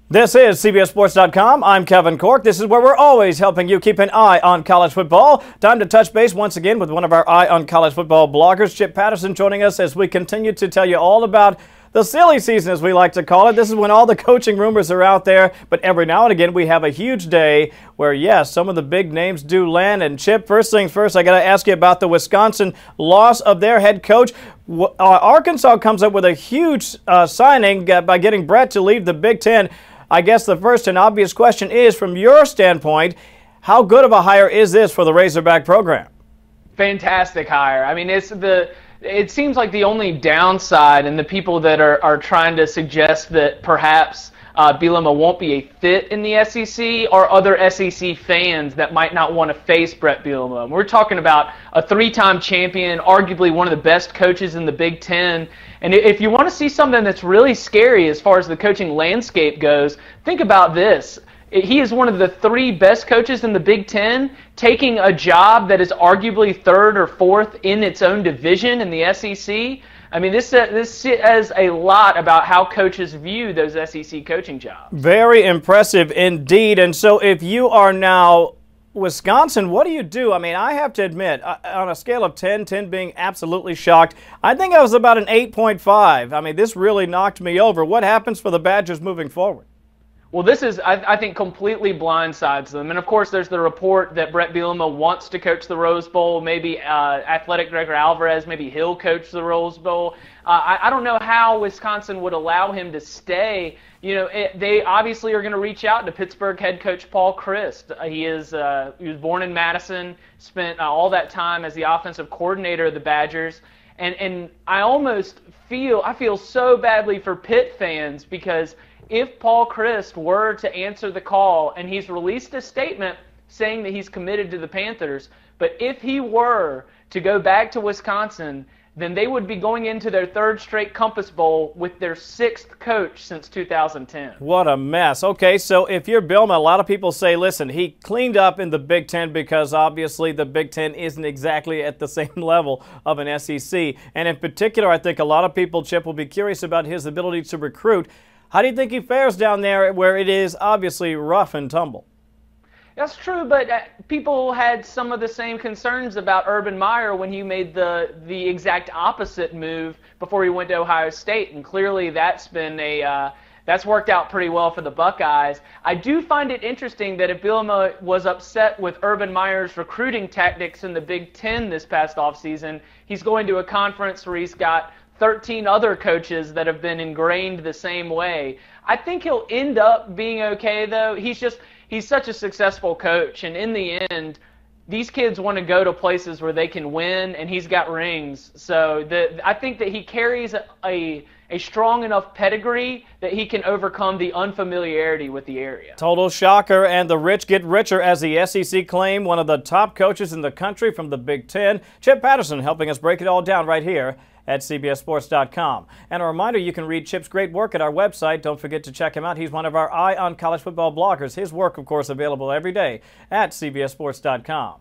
This is CBSSports.com. I'm Kevin Cork. This is where we're always helping you keep an eye on college football. Time to touch base once again with one of our Eye on College Football bloggers, Chip Patterson, joining us as we continue to tell you all about the silly season, as we like to call it. This is when all the coaching rumors are out there, but every now and again we have a huge day where, yes, some of the big names do land. And Chip, first things first, I got to ask you about the Wisconsin loss of their head coach. Arkansas comes up with a huge signing by getting Bret to leave the Big Ten. I guess the first and obvious question is, from your standpoint, how good of a hire is this for the Razorback program? Fantastic hire. I mean, it seems like the only downside, and the people that are trying to suggest that perhaps Bielema won't be a fit in the SEC are other SEC fans that might not want to face Bret Bielema. We're talking about a three-time champion, arguably one of the best coaches in the Big Ten. And if you want to see something that's really scary as far as the coaching landscape goes, think about this. He is one of the three best coaches in the Big Ten, taking a job that is arguably third or fourth in its own division in the SEC. I mean, this says a lot about how coaches view those SEC coaching jobs. Very impressive indeed. And so if you are now Wisconsin, what do you do? I mean, I have to admit, on a scale of 10 being absolutely shocked, I think I was about an 8.5. I mean, this really knocked me over. What happens for the Badgers moving forward? Well, this is, I think, completely blindsides them. And, of course, there's the report that Bret Bielema wants to coach the Rose Bowl. Maybe athletic director Alvarez, maybe he'll coach the Rose Bowl. I don't know how Wisconsin would allow him to stay. You know, they obviously are going to reach out to Pittsburgh head coach Paul Chryst. He was born in Madison, spent all that time as the offensive coordinator of the Badgers. And I feel so badly for Pitt fans, because if Paul Chryst were to answer the call, and he's released a statement saying that he's committed to the Panthers, but if he were to go back to Wisconsin, then they would be going into their third straight Compass Bowl with their sixth coach since 2010. What a mess. Okay, so if you're Bielema, a lot of people say, listen, he cleaned up in the Big Ten because obviously the Big Ten isn't exactly at the same level of an SEC. And in particular, I think a lot of people, Chip, will be curious about his ability to recruit. How do you think he fares down there where it is obviously rough and tumble? That's true, but people had some of the same concerns about Urban Meyer when he made the exact opposite move before he went to Ohio State, and clearly that's worked out pretty well for the Buckeyes. I do find it interesting that if Bielema was upset with Urban Meyer's recruiting tactics in the Big Ten this past offseason, he's going to a conference where he's got 13 other coaches that have been ingrained the same way. I think he'll end up being okay, though. He's such a successful coach, and in the end, these kids want to go to places where they can win, and he's got rings. So I think that he carries a strong enough pedigree that he can overcome the unfamiliarity with the area. Total shocker, and the rich get richer, as the SEC claim one of the top coaches in the country from the Big Ten. Chip Patterson helping us break it all down right here at CBSSports.com. And a reminder, you can read Chip's great work at our website. Don't forget to check him out. He's one of our Eye on College Football bloggers. His work, of course, available every day at CBSSports.com.